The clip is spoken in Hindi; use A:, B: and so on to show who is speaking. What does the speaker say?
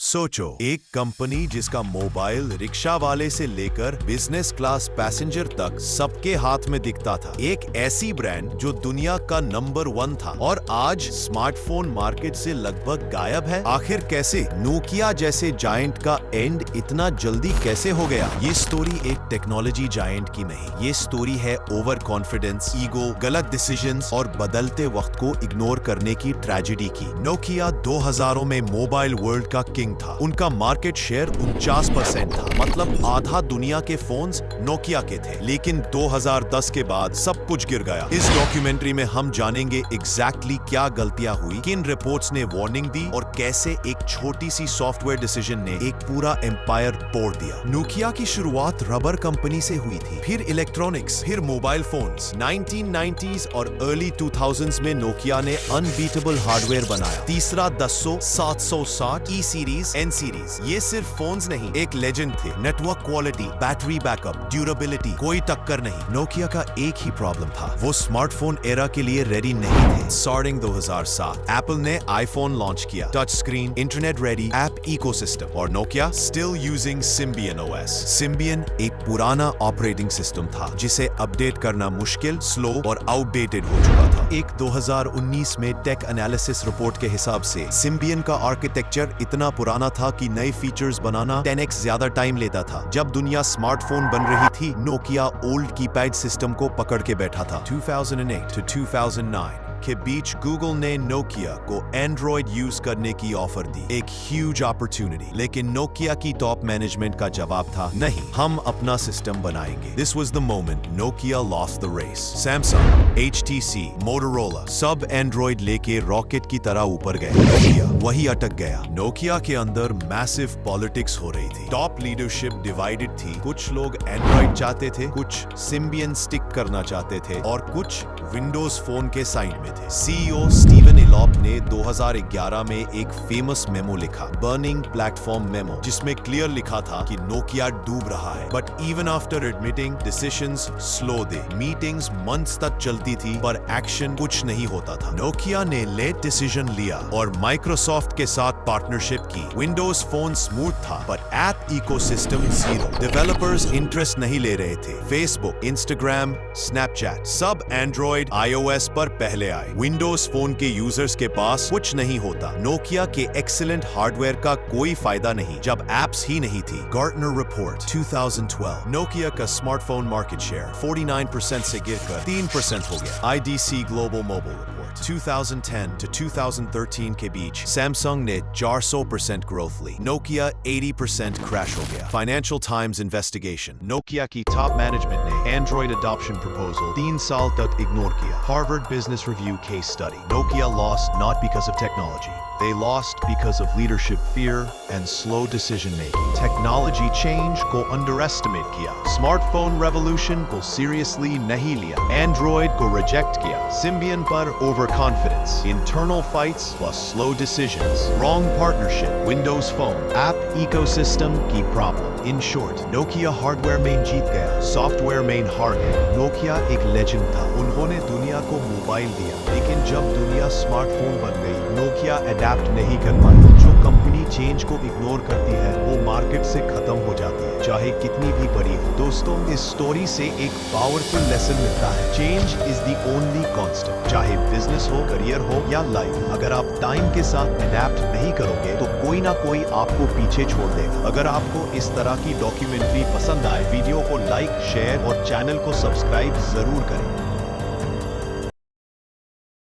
A: सोचो, एक कंपनी जिसका मोबाइल रिक्शा वाले से लेकर बिजनेस क्लास पैसेंजर तक सबके हाथ में दिखता था। एक ऐसी ब्रांड जो दुनिया का नंबर 1 था और आज स्मार्टफोन मार्केट से लगभग गायब है। आखिर कैसे? नोकिया जैसे जायंट का एंड इतना जल्दी कैसे हो गया? ये स्टोरी एक टेक्नोलॉजी जायंट की नहीं, ये स्टोरी है ओवर कॉन्फिडेंस, ईगो, गलत डिसीजंस और बदलते वक्त को इग्नोर करने की ट्रेजेडी की। नोकिया 2000 में मोबाइल वर्ल्ड का किंग था। उनका मार्केट शेयर 49% था, मतलब आधा दुनिया के फोन्स नोकिया के थे। लेकिन 2010 के बाद सब कुछ गिर गया। इस डॉक्यूमेंट्री में हम जानेंगे एग्जैक्टली क्या गलतियां हुई, किन रिपोर्ट्स ने वार्निंग दी और कैसे एक छोटी सी सॉफ्टवेयर डिसीजन ने एक पूरा एम्पायर तोड़ दिया। नोकिया की शुरुआत रबर कंपनी से हुई थी, फिर इलेक्ट्रॉनिक्स, फिर मोबाइल फोन्स। 1990s और अर्ली 2000s में नोकिया ने अनबीटेबल हार्डवेयर बनाया। तीसरा 1000, 760, ई सीरीज, एन सीरीज। ये सिर्फ फोन्स नहीं, एक लेजेंड थे। Network quality, battery backup, durability, कोई टक्कर नहीं। नोकिया का एक ही प्रॉब्लम था, वो स्मार्टफोन एरा के लिए रेडी नहीं थे। स्टार्टिंग 2007 एप्पल ने आईफोन लॉन्च किया, touch screen, internet ready app ecosystem, और Nokia still using Symbian OS. Symbian एक पुराना ऑपरेटिंग सिस्टम था जिसे अपडेट करना मुश्किल, स्लो और आउटडेटेड हो चुका था। एक 2019 में टेक एनालिसिस रिपोर्ट के हिसाब से सिम्बियन का आर्किटेक्चर इतना पुराना था कि नए फीचर्स बनाना 10x ज्यादा टाइम लेता था। जब दुनिया स्मार्टफोन बन रही थी, नोकिया ओल्ड कीपैड सिस्टम को पकड़ के बैठा था। 2008 to 2009 के बीच गूगल ने नोकिया को एंड्रॉइड यूज करने की ऑफर दी, एक ह्यूज अपॉर्चुनिटी। लेकिन नोकिया की टॉप मैनेजमेंट का जवाब था, नहीं, हम अपना सिस्टम बनाएंगे। This was the moment Nokia lost the race. Samsung, HTC, Motorola सब एंड्रॉइड लेके रॉकेट की तरह ऊपर गए, नोकिया वही अटक गया। नोकिया के अंदर मैसिव पॉलिटिक्स हो रही थी, टॉप लीडरशिप डिवाइडेड थी। कुछ लोग एंड्रॉइड चाहते थे, कुछ सिम्बियन स्टिक करना चाहते थे और कुछ विंडोज फोन के साइड में थे। CEO स्टीवन इलॉप ने 2011 में एक फेमस मेमो लिखा, बर्निंग प्लेटफॉर्म मेमो, जिसमें क्लियर लिखा था कि नोकिया डूब रहा है। But even after admitting, decisions slow थे। मीटिंग्स मंथ्स तक चलती थी पर एक्शन कुछ नहीं होता था। नोकिया ने लेट डिसीजन लिया और माइक्रोसॉफ्ट के साथ पार्टनरशिप की। विंडोज फोन स्मूथ था पर app ecosystem zero. Developers interest नहीं ले रहे थे। फेसबुक, इंस्टाग्राम, स्नैपचैट सब एंड्रॉइड, iOS पर पहले आए। विंडोज फोन के यूजर्स के पास कुछ नहीं होता। नोकिया के एक्सीलेंट हार्डवेयर का कोई फायदा नहीं जब एप्स ही नहीं थी। गार्टनर रिपोर्ट 2012, नोकिया का स्मार्टफोन मार्केट शेयर 49% से गिरकर 3% हो गया। IDC global mobile report 2010 to 2013 के बीच सैमसंग ने 400% ग्रोथ ली, नोकिया 80% क्रैश हो गया। फाइनेंशियल टाइम्स इन्वेस्टिगेशन, नोकिया की टॉप मैनेजमेंट ने एंड्रॉइड अडॉप्शन प्रपोजल 3 साल तक इग्नोर किया। Harvard business review case study. Nokia lost not because of technology. They lost because of leadership fear and slow decision making. Technology change को underestimate किया. Smartphone revolution को seriously नहीं लिया. Android को reject किया. Symbian पर overconfidence. Internal fights plus slow decisions. Wrong partnership. Windows Phone. App ecosystem की problem. In short, Nokia hardware में जीत गया, software में हार गया। Nokia एक legend था। उन्होंने दुनिया को मोबाइल दिया, लेकिन जब दुनिया स्मार्टफोन बन गई, Nokia अडेप्ट नहीं कर पाई। जो कंपनी चेंज को इग्नोर करती है, वो मार्केट से खत्म हो जाती है, चाहे कितनी भी बड़ी हो। दोस्तों, इस स्टोरी से एक पावरफुल लेसन मिलता है, change is the only constant. चाहे बिजनेस हो, करियर हो या लाइफ, अगर आप टाइम के साथ अडेप्ट नहीं करोगे तो कोई ना कोई आपको पीछे छोड़ देगा। अगर आपको इस तरह की डॉक्यूमेंट्री पसंद आए, वीडियो को लाइक, शेयर और चैनल को सब्सक्राइब जरूर करें।